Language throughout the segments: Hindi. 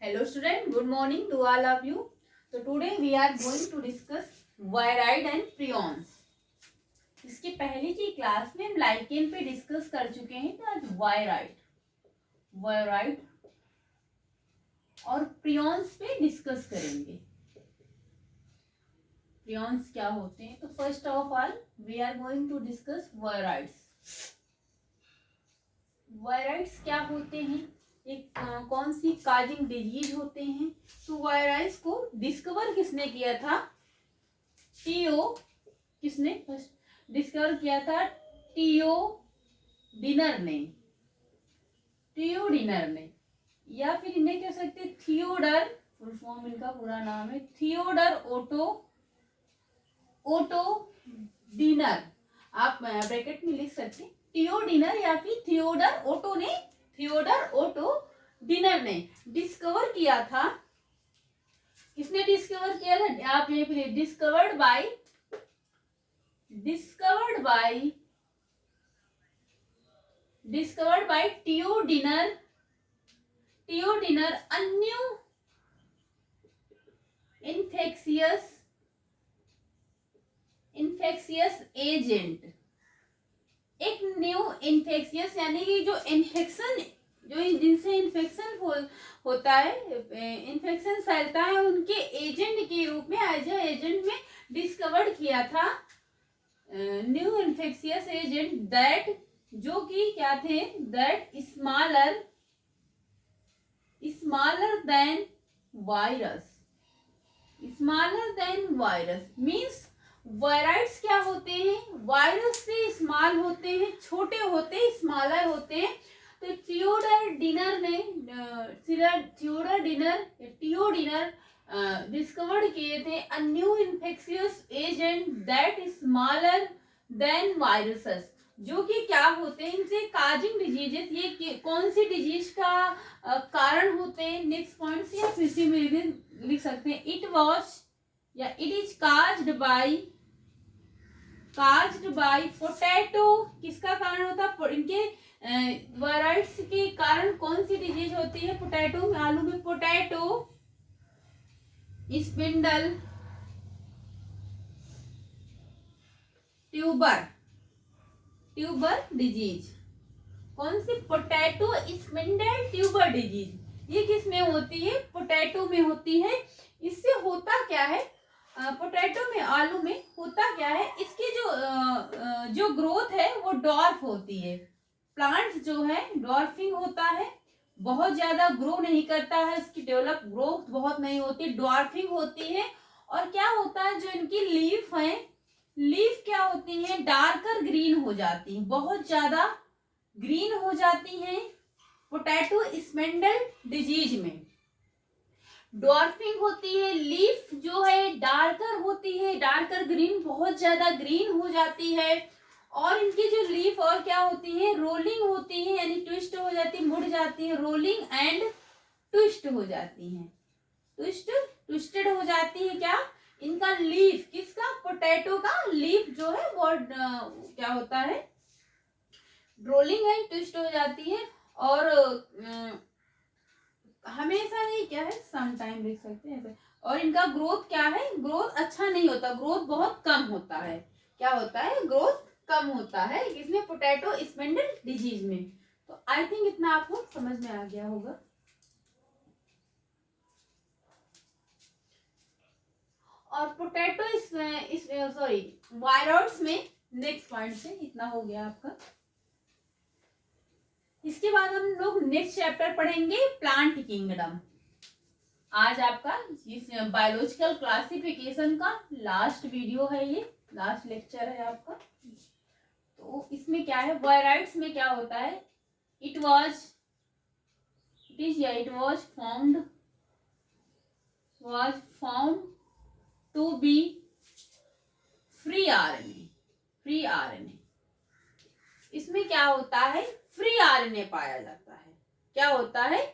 Hello student, good morning to all of you. So today we are going to discuss wired and prions. इसके पहले की क्लास में हम लाइकेन पे डिस्कस कर चुके हैं, तो आज वायराइड और प्रियॉन्स पे डिस्कस करेंगे. प्रियॉन्स क्या होते हैं? तो first of all we are going to discuss viroids. Viroids क्या होते हैं? एक कौन सी काजिंग डिजीज होते हैं? तो वायराइड्स को डिस्कवर किसने किया था? किसने फर्स्ट डिस्कवर किया था? डिनर ने, या फिर इन्हें कह सकते थियोडर. फुल फॉर्म इनका पूरा नाम है थियोडर ओटो डिनर. आप ब्रैकेट में लिख सकते हैं थियोडिनर या फिर थियोडर ओटो डिनर ने डिस्कवर किया था. किसने डिस्कवर किया था? आप यहीं पे discovered by Theo Diener a new infectious agent. एक न्यू इन्फेक्शियस यानी कि जो इन्फेक्शन, जो जिनसे इन्फेक्शन होता है, इन्फेक्शन फैलता है, उनके एजेंट के रूप में एज ए एजेंट में डिस्कवर्ड किया था. न्यू इन्फेक्शियस एजेंट दैट, जो कि क्या थे? That smaller than virus means viroids क्या होते हैं? वायरस से स्मॉल होते हैं, छोटे होते हैं, स्मॉलर होते हैं. तो थियोडिनर डिस्कवर्ड किए थे अ new infectious agent that smaller than viruses, जो कि क्या होते हैं? इनसे काजिंग डिजीजेस. ये कौन सी डिजीज का कारण होते हैं? नेक्स्ट पॉइंट से आप इसी में लिख सकते हैं it is caused by potato. किसका कारण होता? इनके वायराइड्स के कारण कौन सी डिजीज होती है? पोटैटो में, आलू में पोटैटो स्पिंडल ट्यूबर डिजीज. कौन सी? Potato spindle tuber disease. ये किस में होती है? पोटैटो में होती है. इससे होता क्या है? पोटैटो में, आलू में होता क्या है? इसकी जो ग्रोथ है वो डॉर्फ होती है. प्लांट जो है डॉर्फिंग होता है, बहुत ज्यादा ग्रो नहीं करता है, इसकी ग्रोथ बहुत नहीं होती, डॉर्फिंग होती है. और क्या होता है? जो इनकी लीफ है, लीफ क्या होती है? डार्कर ग्रीन हो जाती है, बहुत ज्यादा ग्रीन हो जाती है. पोटैटो स्पिंडल डिजीज में डॉर्फिंग होती है, लीफ जो है डार्कर होती है, डार्कर ग्रीन, बहुत ज्यादा ग्रीन हो जाती है. और इनकी जो लीफ और क्या होती है? रोलिंग होती है, यानी ट्विस्ट हो जाती है, मुड़ जाती है. रोलिंग एंड ट्विस्ट हो जाती है, ट्विस्टेड हो जाती है. क्या? इनका लीफ, किसका? पोटैटो का लीफ जो है वो क्या होता है? रोलिंग एंड ट्विस्ट हो जाती है. और हमेशा नहीं, क्या है, सम टाइम लिख सकते हैं. और इनका ग्रोथ क्या है? ग्रोथ अच्छा नहीं होता, ग्रोथ बहुत कम होता है. क्या होता है? ग्रोथ कम होता है. इसमें पोटैटो स्पिंडल डिजीज में. तो आई थिंक इतना आपको समझ में आ गया होगा. और पोटैटो वायराइड्स में नेक्स्ट पॉइंट से इतना हो गया आपका. इसके बाद हम लोग नेक्स्ट चैप्टर पढ़ेंगे प्लांट किंगडम. आज आपका इस बायोलॉजिकल क्लासिफिकेशन का लास्ट वीडियो है, ये लास्ट लेक्चर है आपका. तो इसमें क्या है? वायराइड्स में क्या होता है? It was found to be free RNA. इसमें क्या होता है? फ्री आरएनए पाया जाता है. क्या होता है?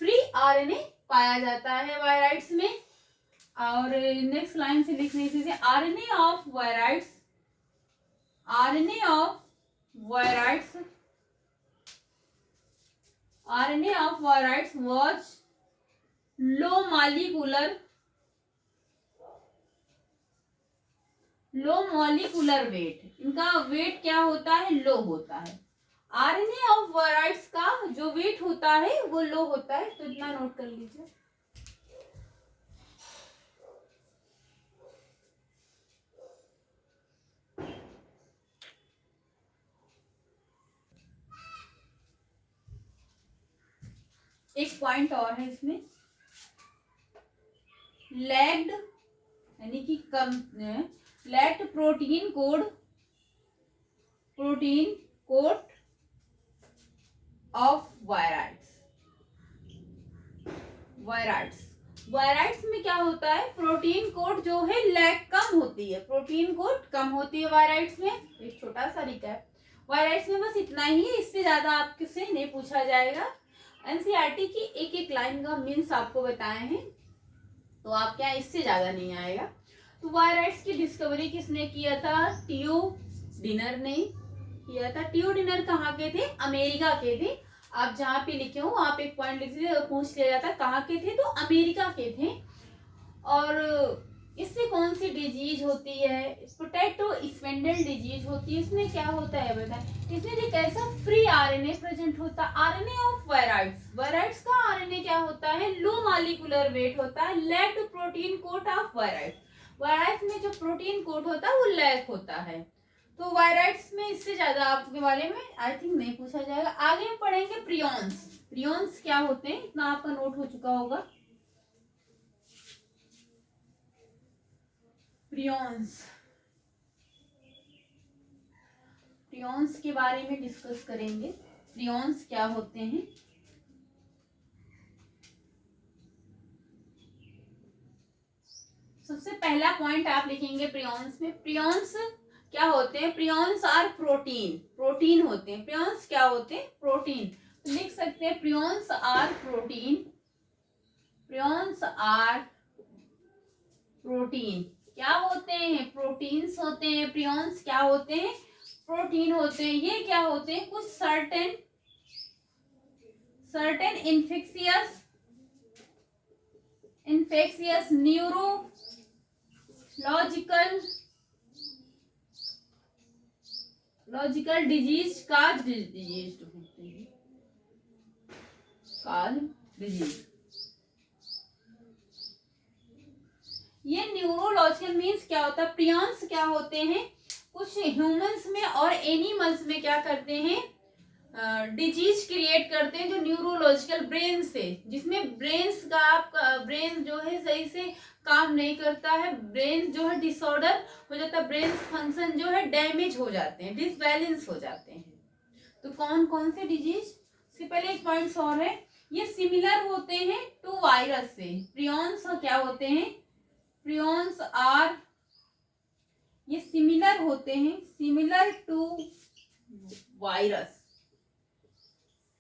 फ्री आरएनए पाया जाता है वायराइड्स में. और नेक्स्ट लाइन से लिखने से RNA of viroids was low molecular weight, इनका वेट क्या होता है, लो होता है। आरएनए ऑफ वायराइड्स का जो वेट होता है वो लो होता है, तो इतना नोट कर लीजिए। एक पॉइंट और है इसमें, लैग्ड यानी कि कम, lagged protein code of viroids में क्या होता है, प्रोटीन कोड जो है लैग कम होती है, प्रोटीन कोड कम होती है वायराइड्स में। एक छोटा सा रिकैप वायराइड्स में, बस इतना ही है, इससे ज्यादा आपसे नहीं पूछा जाएगा। एनसीईआरटी की एक एक लाइन का मीन्स आपको बताए हैं, तो आप क्या, इससे ज्यादा नहीं आएगा। तो वायराइड्स की डिस्कवरी किसने किया था, टीओ डिनर ने किया था। टीओ डिनर कहाँ के थे, अमेरिका के थे। आप जहाँ पे लिखे हो आप एक पॉइंट लिख लीजिए, पूछ लिया जाता कहाँ के थे, तो अमेरिका के थे। और इससे कौन सी डिजीज होती है, पोटैटो स्पिंडल डिजीज होती है। इसमें क्या होता है बताएं, इसमें एक ऐसा फ्री आरएनए प्रेजेंट होता है, आरएनए ऑफ वायराइड्स का आरएनए क्या होता है, लो मॉलिक्यूलर वेट होता है, lagged protein code of viroids में जो प्रोटीन कोड होता है वो लैग होता है। तो वायराइड्स में इससे ज्यादा आपके बारे में आई थिंक नहीं पूछा जाएगा। आगे हम पढ़ेंगे प्रियॉन्स क्या होते हैं, इतना आपका नोट हो चुका होगा। प्रियॉन्स के बारे में डिस्कस करेंगे, प्रियॉन्स क्या होते हैं। सबसे पहला पॉइंट आप लिखेंगे प्रियॉन्स में, प्रियॉन्स क्या होते हैं, प्रियॉन्स आर प्रोटीन होते हैं। प्रियॉन्स क्या होते हैं, प्रोटीन। तो लिख सकते हैं प्रियॉन्स आर प्रोटीन क्या होते हैं, प्रोटीन्स होते हैं। प्रियॉन्स क्या होते हैं, प्रोटीन होते हैं। ये क्या होते हैं, कुछ सर्टेन इन्फेक्शियस न्यूरोलॉजिकल डिजीज ये न्यूरोलॉजिकल मीन्स क्या होता है, प्रियॉन्स क्या होते हैं, कुछ ह्यूमंस में और एनिमल्स में क्या करते हैं, डिजीज क्रिएट करते हैं जो न्यूरोलॉजिकल ब्रेन से, जिसमें ब्रेन्स का आपका ब्रेन जो है सही से काम नहीं करता है, ब्रेन जो है डिसऑर्डर हो जाता है, ब्रेन फंक्शन जो है डैमेज हो जाते हैं, डिसबैलेंस हो जाते हैं। तो कौन कौन से डिजीज, इससे पहले एक पॉइंट और है, ये सिमिलर होते हैं टू वायरस से। प्रियॉन्स क्या होते हैं, प्रियॉन्स आर, ये सिमिलर होते हैं, सिमिलर टू वायरस,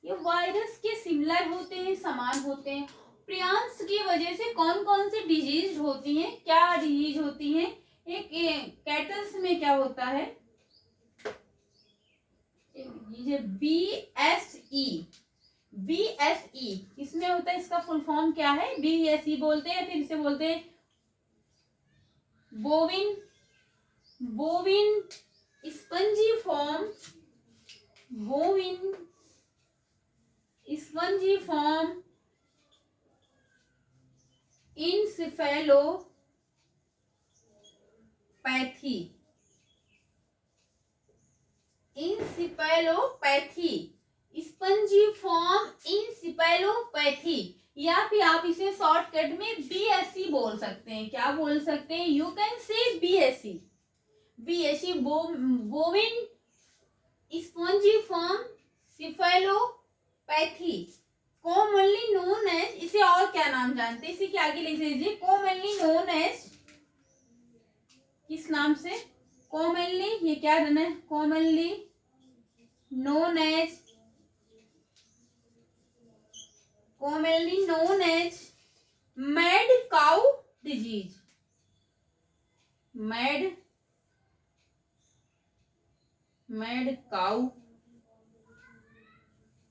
ये वायरस के सिमिलर होते हैं, समान होते हैं। प्रियॉन्स की वजह से कौन कौन सी डिजीज होती हैं, क्या डिजीज होती हैं, एक कैटल्स में क्या होता है, BSE इसमें होता है, इसका फुल फॉर्म क्या है, BSE बोलते हैं, फिर इसे बोलते हैं बोविन स्पंजीफॉर्म इंसिफेलोपैथी, या फिर आप इसे शॉर्टकट में BSE बोल सकते हैं। क्या बोल सकते हैं, you can say BSE bovine spongiform cephalopathy, commonly known as, इसे और क्या नाम जानते हैं, इसे के आगे लिख लीजिए, कॉमनली नोन एज, किस नाम से, कॉमनली, ये क्या रहना है, commonly known as mad cow disease, mad cow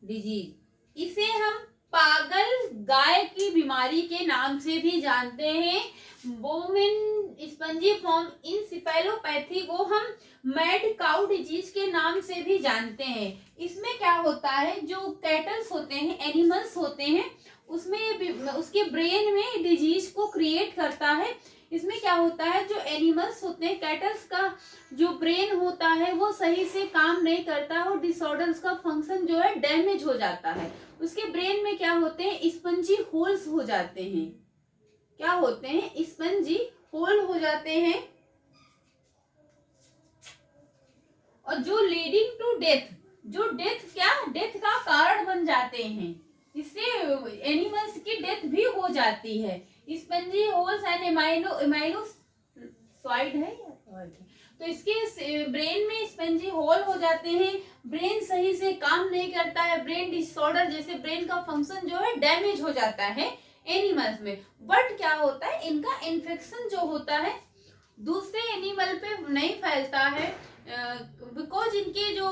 disease, इसे हम पागल गाय की बीमारी के नाम से भी जानते हैं। बोविन स्पंजीफॉर्म इंसेफेलोपैथी को हम मैड काउ डिजीज के नाम से भी जानते हैं। इसमें क्या होता है, जो कैटल्स होते हैं, एनिमल्स होते हैं, उसमें उसके ब्रेन में डिजीज को क्रिएट करता है। इसमें क्या होता है, जो एनिमल्स होते हैं, कैटल्स का जो ब्रेन होता है वो सही से काम नहीं करता और डिसऑर्डर्स का फंक्शन जो है डैमेज हो जाता है। उसके ब्रेन में क्या होते हैं, स्पंजी होल्स हो जाते हैं। क्या होते हैं, स्पंजी होल हो जाते हैं, और जो लीडिंग टू डेथ, जो डेथ का कारण बन जाते हैं। इससे एनिमल्स की डेथ भी हो जाती है। स्पंजी होल्स एंड एमाइलोसाइड है, तो इसके ब्रेन में स्पंजी होल हो जाते हैं, ब्रेन सही से काम नहीं करता है, ब्रेन डिसऑर्डर जैसे ब्रेन का फंक्शन जो है डैमेज हो जाता है एनिमल्स में। बट क्या होता है, इनका इन्फेक्शन जो होता है दूसरे एनिमल पे नहीं फैलता है, बिकॉज इनके जो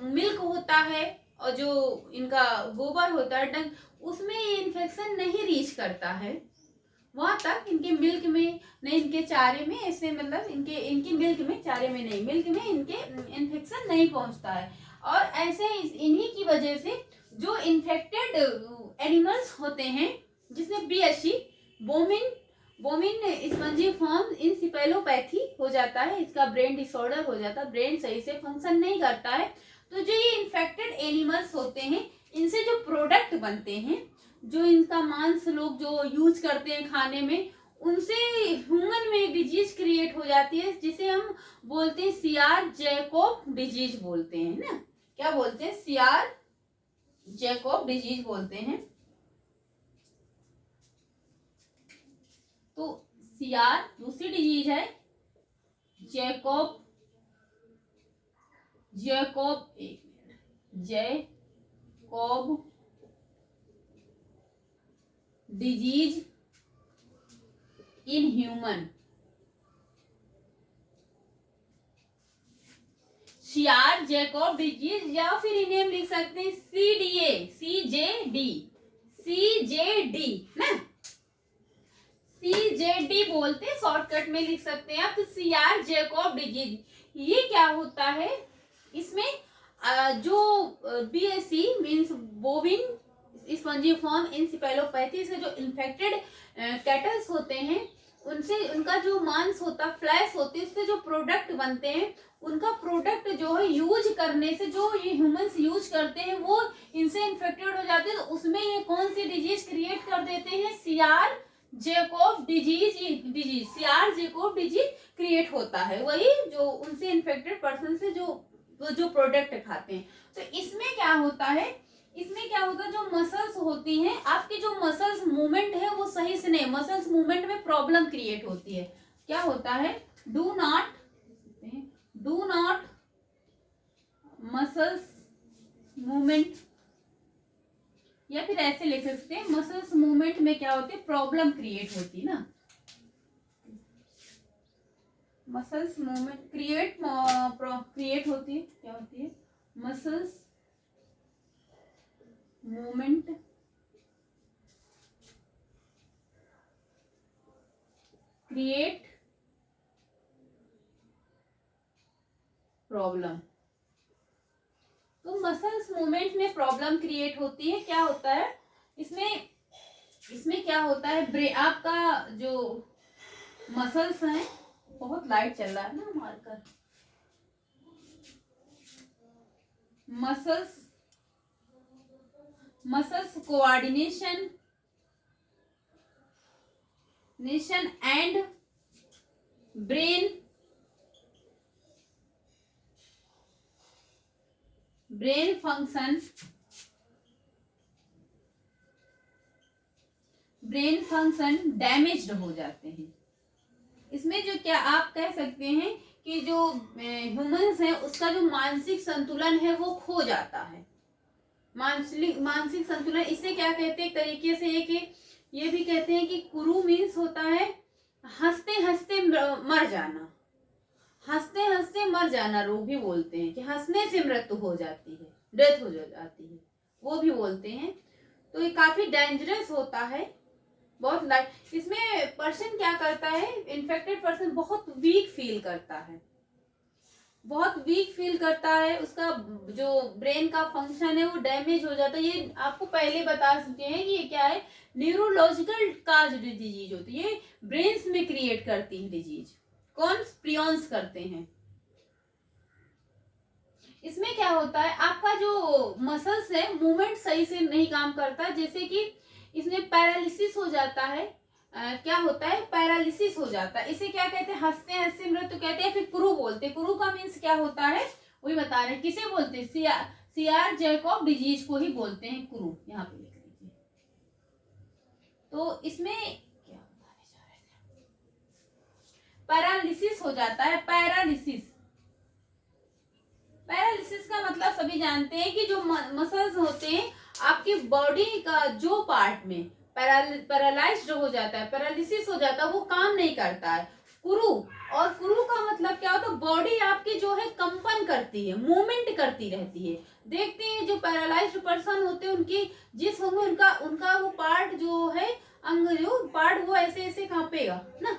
मिल्क होता है और जो इनका गोबर होता है, डंग, उसमें ये इन्फेक्शन नहीं रीच करता है वहां तक, इनके मिल्क में नहीं, इनके चारे में, ऐसे मतलब इनके मिल्क में, चारे में नहीं, मिल्क में इनके इन्फेक्शन नहीं पहुंचता है। और ऐसे इन्हीं की वजह से जो इन्फेक्टेड एनिमल्स होते हैं, जिसमें BSc बोमिन स्पंजीफॉर्म इंसेफेलोपैथी हो जाता है, इसका ब्रेन डिसऑर्डर हो जाता है, ब्रेन सही से फंक्शन नहीं करता है। तो जो ये इन्फेक्टेड एनिमल्स होते हैं, इनसे जो प्रोडक्ट बनते हैं, जो इनका मांस लोग जो यूज करते हैं खाने में, उनसे ह्यूमन में डिजीज क्रिएट हो जाती है, जिसे हम बोलते हैं सियार जैकोब डिजीज बोलते हैं ना। क्या बोलते हैं, सियार जैकोब डिजीज बोलते हैं। तो सियार दूसरी डिजीज है, जैकोब डिजीज इन ह्यूमन। सियार जैकोब डिजीज, या फिर इन्हें हम लिख सकते हैं CJD ना, CJD बोलते हैं, शॉर्टकट में लिख सकते हैं आप। तो सियार जैकोब डिजीज, ये क्या होता है, इसमें जो BSc मीन्स बोविन स्पंजीफॉर्म इंसेफेलोपैथी से जो इन्फेक्टेड कैटल्स होते हैं, उनसे उनका जो मांस होता, फ्लैश होती है, उससे जो प्रोडक्ट बनते हैं, उनका प्रोडक्ट जो है यूज करने से, जो ये ह्यूमंस यूज करते हैं, वो इनसे इन्फेक्टेड हो जाते हैं। तो उसमें ये कौन सी डिजीज क्रिएट कर देते हैं, सियार जैकोब डिजीज सियार जैकोब डिजीज क्रिएट होता है, वही जो उनसे इन्फेक्टेड पर्सन से जो प्रोडक्ट खाते हैं। तो इसमें क्या होता है, जो मसल्स होती हैं, आपकी जो मसल्स मूवमेंट है वो सही से नहीं, मसल्स मूवमेंट में प्रॉब्लम क्रिएट होती है। क्या होता है, डू नॉट मसल्स मूवमेंट, या फिर ऐसे लिख सकते हैं, मसल्स मूवमेंट में क्या होती है, प्रॉब्लम क्रिएट होती है ना। मसल्स मूवमेंट क्रिएट होती है, क्या होती है, मसल्स मूवमेंट क्रिएट प्रॉब्लम। तो मसल्स मूवमेंट में प्रॉब्लम क्रिएट होती है। क्या होता है इसमें क्या होता है, आपका जो मसल्स हैं, बहुत लाइट चल रहा है ना marker, muscles coordination and brain function damaged हो जाते हैं। इसमें जो क्या आप कह सकते हैं कि जो ह्यूमंस है, उसका जो मानसिक संतुलन है वो खो जाता है। मानसिक संतुलन, इससे क्या कहते हैं, एक तरीके से ये भी कहते हैं कि कुरु मीन्स होता है हंसते हंसते मर जाना, रोग भी बोलते हैं कि हंसने से मृत्यु हो जाती है, डेथ हो जाती है, वो भी बोलते हैं। तो ये काफी डेंजरस होता है, बहुत लाइट। इसमें पर्सन क्या करता है, इन्फेक्टेड पर्सन बहुत वीक फील करता है, बहुत वीक फील करता है, उसका जो ब्रेन का फंक्शन है वो डैमेज हो जाता है। ये आपको पहले बता चुके हैं कि ये क्या है, न्यूरोलॉजिकल काज डिजीज होती है, ये ब्रेन्स में क्रिएट करती है डिजीज। कौन प्रियंस करते हैं। इसमें क्या होता है, आपका जो मसल्स है मूवमेंट सही से नहीं काम करता, जैसे कि इसमें पैरालिसिस हो जाता है। क्या होता है, पैरालिसिस हो जाता है। इसे क्या कहते हैं, हंसते हंसते मृत्यु कहते हैं, फिर कुरु बोलते हैं। कुरु का मीन्स क्या होता है, वही बता रहे हैं। किसे बोलते हैं, सीआर जैकब डिजीज को ही बोलते हैं कुरु, यहाँ पे लिख लीजिए। तो इसमें क्या बताने जा रहे थे, पैरालिसिस हो जाता है। पैरालिसिस, पैरालिसिस का मतलब सभी जानते हैं कि जो मसल्स होते हैं आपकी बॉडी का जो पार्ट में पैरालाइज्ड हो जाता है, पैरालिसिस हो जाता है, वो काम नहीं करता है। कुरु, और कुरु का मतलब क्या होता है, बॉडी आपकी जो है कंपन करती है, मूवमेंट करती रहती है। देखते हैं जो पैरालाइज्ड पर्सन होते हैं उनकी जिस होंगे उनका उनका वो पार्ट जो है, अंग जो पार्ट वो ऐसे ऐसे कांपेगा ना,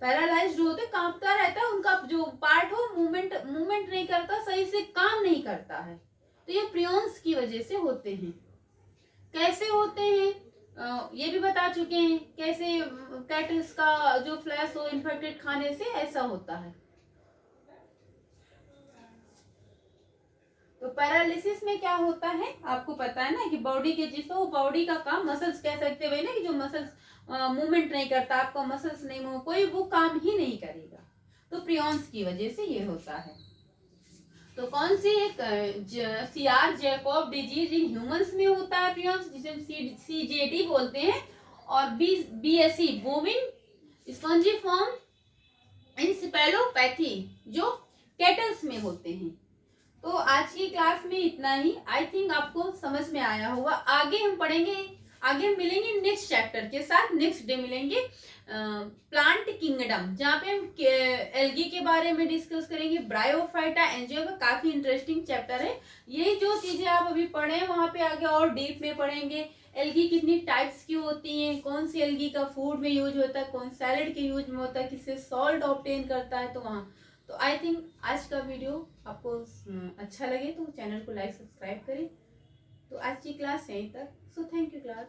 पैरालाइज्ड होते कांपता रहता है, उनका जो पार्ट हो मूवमेंट नहीं करता, सही से काम नहीं करता है। तो ये प्रियंस की वजह से होते हैं। कैसे होते हैं ये भी बता चुके हैं, कैसे कैटल्स का जो फ्लैश हो इन्फेक्टेड खाने से ऐसा होता है। तो पैरालिसिस में क्या होता है आपको पता है ना, कि बॉडी के जिसको बॉडी का काम, मसल्स कह सकते हैं ना, कि जो मसल्स मूवमेंट नहीं करता, आपका मसल्स नहीं मूव, कोई वो काम ही नहीं करेगा। तो प्रियंस की वजह से ये होता है। तो कौन सी एक CR Jacob disease in humans में होता है प्रियंस, जिसे सीजेडी बोलते हैं, और बीएसई बोविन स्पॉन्जिफॉर्म इंसेफेलोपैथी जो कैटल्स में होते हैं। तो आज की क्लास में इतना ही। आई थिंक आपको समझ में आया होगा। आगे हम पढ़ेंगे, आगे हम मिलेंगे नेक्स्ट चैप्टर के साथ, नेक्स्ट डे मिलेंगे प्लांट किंगडम, जहाँ पे हम एल्गी के बारे में डिस्कस करेंगे, ब्रायोफाइटा एंजियोमा, काफी इंटरेस्टिंग चैप्टर है। यही जो चीजें आप अभी पढ़े हैं वहां पे आगे और डीप में पढ़ेंगे। एल्गी कितनी टाइप्स की होती हैं, कौन सी एल्गी का फूड में यूज होता है, कौन सैलेड के यूज में होता है, किससे सॉल्ट ऑब्टेन करता है। तो वहाँ तो आई थिंक आज का वीडियो आपको अच्छा लगे तो चैनल को लाइक सब्सक्राइब करें। तो आज की क्लास यहीं तक। So thank you class.